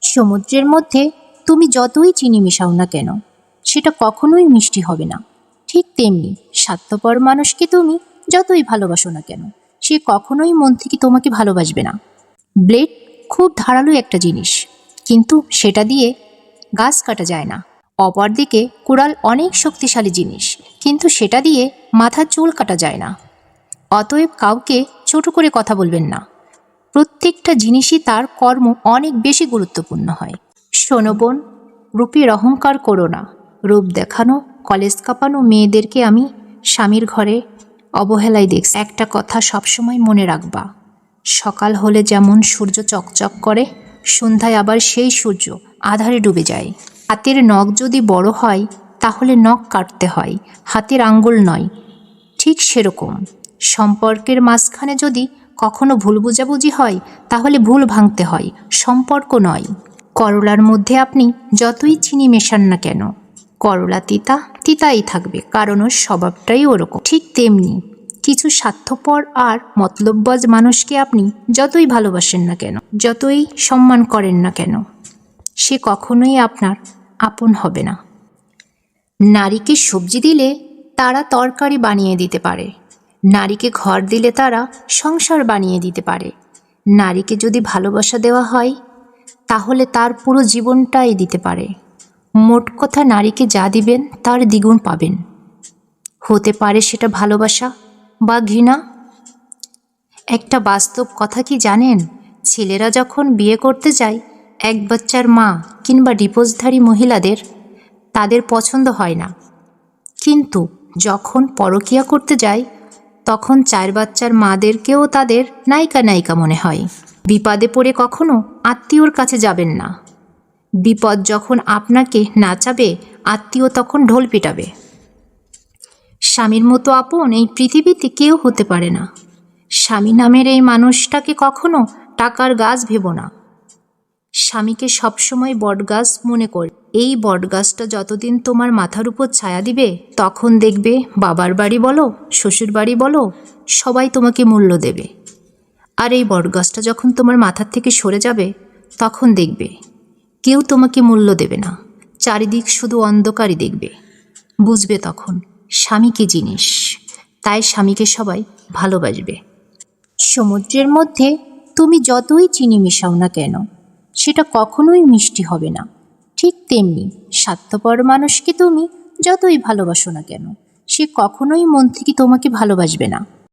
সমুদ্রের মধ্যে তুমি যতই চিনি মেশাও না কেন, সেটা কখনোই মিষ্টি হবে না। ঠিক তেমনি স্বার্থপর মানুষকে তুমি যতই ভালোবাসো না কেন, সে কখনোই মন থেকে তোমাকে ভালোবাসবে না। ব্লেড খুব ধারালো একটা জিনিস, কিন্তু সেটা দিয়ে গাছ কাটা যায় না। অপরদিকে কুড়াল অনেক শক্তিশালী জিনিস, কিন্তু সেটা দিয়ে মাথার চুল কাটা যায় না। অতএব কাউকে ছোট করে কথা বলবেন না। প্রত্যেকটা জিনিসই তার কর্ম অনেক বেশি গুরুত্বপূর্ণ হয়। শোনো বোন, রূপের অহংকার করো না। রূপ দেখানো, কলেজ কাঁপানো মেয়েদেরকে আমি স্বামীর ঘরে অবহেলায় দেখছি। একটা কথা সবসময় মনে রাখবা, সকাল হলে যেমন সূর্য চকচক করে, সন্ধ্যায় আবার সেই সূর্য আধারে ডুবে যায়। হাতের নখ যদি বড় হয় তাহলে নখ কাটতে হয়, হাতের আঙ্গুল নয়। ঠিক সেরকম সম্পর্কের মাঝখানে যদি কখনো ভুল বোঝাবুঝি হয় তাহলে ভুল ভাঙতে হয়, সম্পর্ক নয়। করলার মধ্যে আপনি যতই চিনি মেশান না কেন, করলা তিতা তিতাই থাকবে, কারণ ওর স্বভাবটাই ওরকম। ঠিক তেমনি কিছু স্বার্থপর আর মতলববাজ মানুষকে আপনি যতই ভালোবাসেন না কেন, যতই সম্মান করেন না কেন, সে কখনোই আপনার আপন হবে না। নারীকে সবজি দিলে তারা তরকারি বানিয়ে দিতে পারে, নারীকে ঘর দিলে তারা সংসার বানিয়ে দিতে পারে। নারীকে যদি ভালোবাসা দেওয়া হয় তাহলে তার পুরো জীবনটাই দিতে পারে। মোট কথা, নারীকে যা দিবেন তার দ্বিগুণ পাবেন। হতে পারে সেটা ভালোবাসা বা ঘৃণা। একটা বাস্তব কথা কি জানেন, ছেলেরা যখন বিয়ে করতে যায়, এক বাচ্চার মা কিংবা ডিভোর্সধারী মহিলাদের তাদের পছন্দ হয় না, কিন্তু যখন পরকীয়া করতে যায় তখন 4 বাচ্চার মাদেরকেও তাদের নায়িকা নায়িকা মনে হয়। বিপদে পড়ে কখনো আত্মীয়র কাছে যাবেন না। বিপদ যখন আপনাকে নাচাবে, আত্মীয় তখন ঢোল পিটাবে। স্বামীর মতো আপন এই পৃথিবীতে কেউ হতে পারে না। স্বামী নামের এই মানুষটাকে কখনো টাকার গাছ ভেবো না। স্বামীকে সবসময় বটগাছ মনে কর। এই বটগাছটা যতদিন তোমার মাথার উপর ছায়া দিবে, তখন দেখবে বাবার বাড়ি বলো, শ্বশুর বাড়ি বলো, সবাই তোমাকে মূল্য দেবে। আর এই বটগাছটা যখন তোমার মাথার থেকে সরে যাবে, তখন দেখবে কেউ তোমাকে মূল্য দেবে না, চারিদিক শুধু অন্ধকারই দেখবে। বুঝবে তখন স্বামী কী জিনিস। তাই স্বামীকে সবাই ভালোবাসবে। সমুদ্রের মধ্যে তুমি যতই চিনি মেশাও না কেন, সেটা কখনোই মিষ্টি হবে না। ঠিক তেমনি স্বার্থপর মানুষকে তুমি যতই ভালোবাসো না কেন, সে কখনোই মন থেকে তোমাকে ভালোবাসবে না।